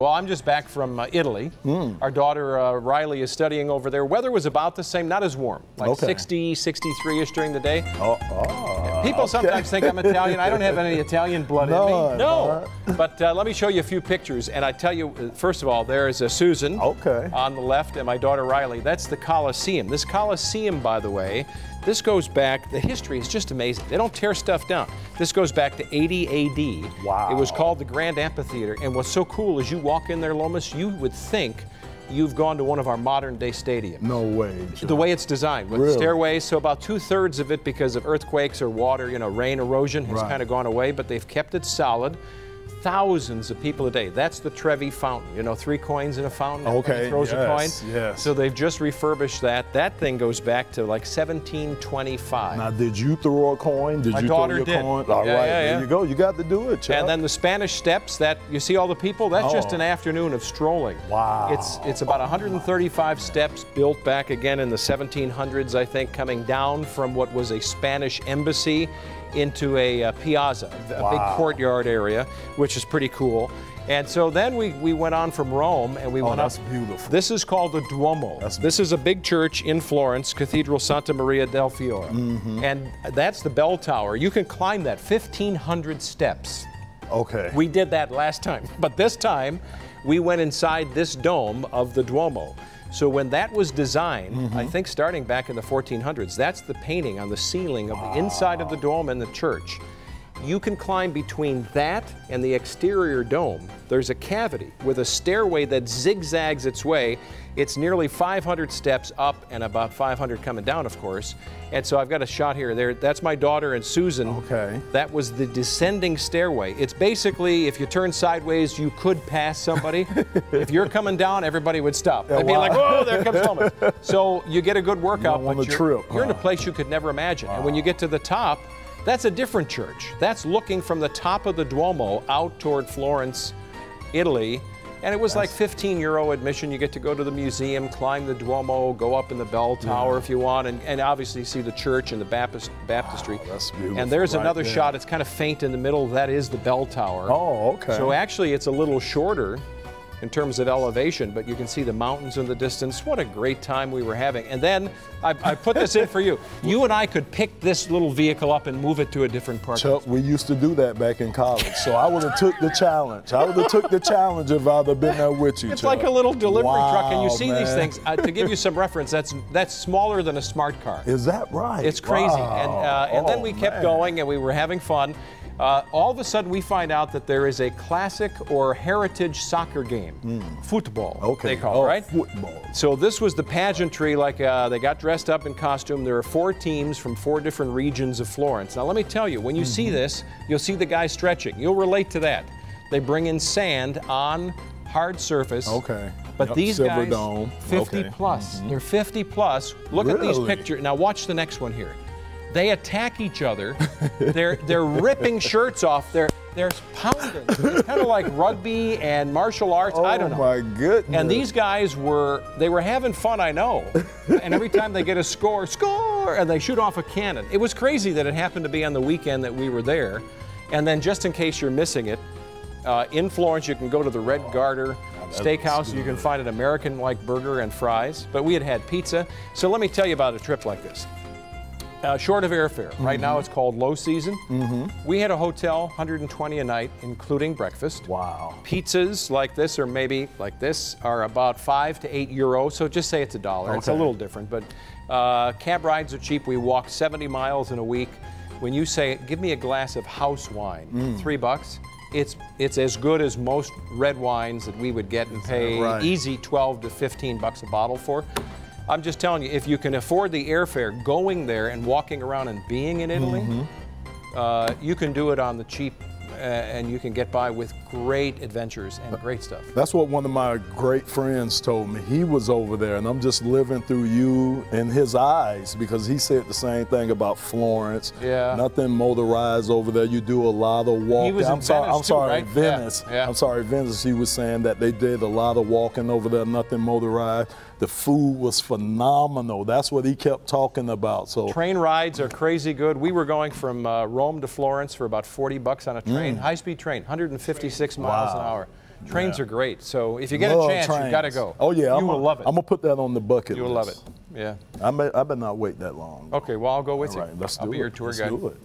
Well, I'm just back from Italy. Our daughter Riley is studying over there. Weather was about the same, not as warm, like 60, 63-ish during the day. People sometimes think I'm Italian. I don't have any Italian blood in me. No. But let me show you a few pictures. And I tell you, first of all, there is Susan on the left and my daughter Riley. That's the Colosseum. This Colosseum, by the way, this goes back, the history is just amazing. They don't tear stuff down. This goes back to 80 AD. Wow. It was called the Grand Amphitheater. And what's so cool is you walk in there, Lomas, you would think you've gone to one of our modern day stadiums. No way. The way it's designed with stairways. So about 2/3 of it, because of earthquakes or water, rain erosion, has kind of gone away, but they've kept it solid. Thousands of people a day. That's the Trevi Fountain. 3 coins in a fountain. Okay. Throws a coin. Yes. So they've just refurbished that. That thing goes back to like 1725. Now, did you throw a coin? Did My you daughter throw your did. coin? All right. There you go. You got to do it, Chuck. And then the Spanish Steps. That you see all the people. That's just an afternoon of strolling. Wow. It's about 135 steps built back again in the 1700s, I think, coming down from what was a Spanish embassy into a piazza, a big courtyard area, which is pretty cool. And so then we went on from Rome and we went up. That's beautiful. This is called the Duomo. This is a big church in Florence, Cathedral Santa Maria del Fiore. And that's the bell tower. You can climb that 1,500 steps. Okay. We did that last time, but this time we went inside this dome of the Duomo. So when that was designed, I think starting back in the 1400s, that's the painting on the ceiling of the inside of the dome and the church. You can climb between that and the exterior dome. There's a cavity with a stairway that zigzags its way. It's nearly 500 steps up and about 500 coming down, of course. And so I've got a shot here. That's my daughter and Susan. Okay. That was the descending stairway. It's basically, if you turn sideways, you could pass somebody. If you're coming down, everybody would stop. They'd be like, whoa, there comes Lomas. So you get a good workout, but you're in a place you could never imagine. And when you get to the top, that's a different church. That's looking from the top of the Duomo out toward Florence, Italy. And it was like €15 admission. You get to go to the museum, climb the Duomo, go up in the bell tower if you want, and obviously see the church and the baptistry. Wow, that's beautiful. And there's another shot. It's kind of faint in the middle. That is the bell tower. Oh, okay. So actually it's a little shorter in terms of elevation, but you can see the mountains in the distance. What a great time we were having. And then I put this in for you. You and I could pick this little vehicle up and move it to a different part. Chuck, we used to do that back in college, so I would have took the challenge. I would have took the challenge if I'd have been there with you, It's Chuck. like a little delivery truck, and you see man. these things. To give you some reference, that's smaller than a smart car. Is that right? It's crazy. Wow. And then we kept going, and we were having fun. All of a sudden, we find out that there is a classic or heritage soccer game, football, they call it, right? Football. So this was the pageantry, like they got dressed up in costume. There are 4 teams from 4 different regions of Florence. Now, let me tell you, when you see this, you'll see the guy stretching. You'll relate to that. They bring in sand on hard surface. Okay. But these Silver guys, Dome. 50 plus. They're 50 plus. Look at these pictures. Now watch the next one here. They attack each other. They're ripping shirts off. They're pounding. It's kind of like rugby and martial arts. I don't know. Oh my goodness. And these guys were having fun, I know. And every time they get a score, and they shoot off a cannon. It was crazy that it happened to be on the weekend that we were there. And then just in case you're missing it, in Florence you can go to the Red Garter Steakhouse. You can find an American-like burger and fries. But we had pizza. So let me tell you about a trip like this. Short of airfare. Right now it's called low season. We had a hotel, 120 a night, including breakfast. Wow. Pizzas like this, or maybe like this, are about €5 to €8. So just say it's $1. Okay. It's a little different, but cab rides are cheap. We walk 70 miles in a week. When you say, give me a glass of house wine, $3, it's as good as most red wines that we would get and pay easy $12 to $15 a bottle for. I'm just telling you, if you can afford the airfare, going there and walking around and being in Italy, you can do it on the cheap, and you can get by with great adventures and great stuff. That's what one of my great friends told me. He was over there, and I'm just living through you in his eyes, because he said the same thing about Florence. Yeah. Nothing motorized over there. You do a lot of walking. He was in Venice too, right? Venice. Yeah. I'm sorry, Venice. He was saying that they did a lot of walking over there, nothing motorized. The food was phenomenal. That's what he kept talking about. So train rides are crazy good. We were going from Rome to Florence for about $40 on a train, high-speed train, 156 miles an hour. Trains are great. So if you get a chance, you've got to go. Oh, yeah. You will love it. I'm going to put that on the bucket list. You will love it. Yeah. I better not wait that long. Okay, well, I'll go with you. All right, let's do it. I'll be your tour let's guide. Do it.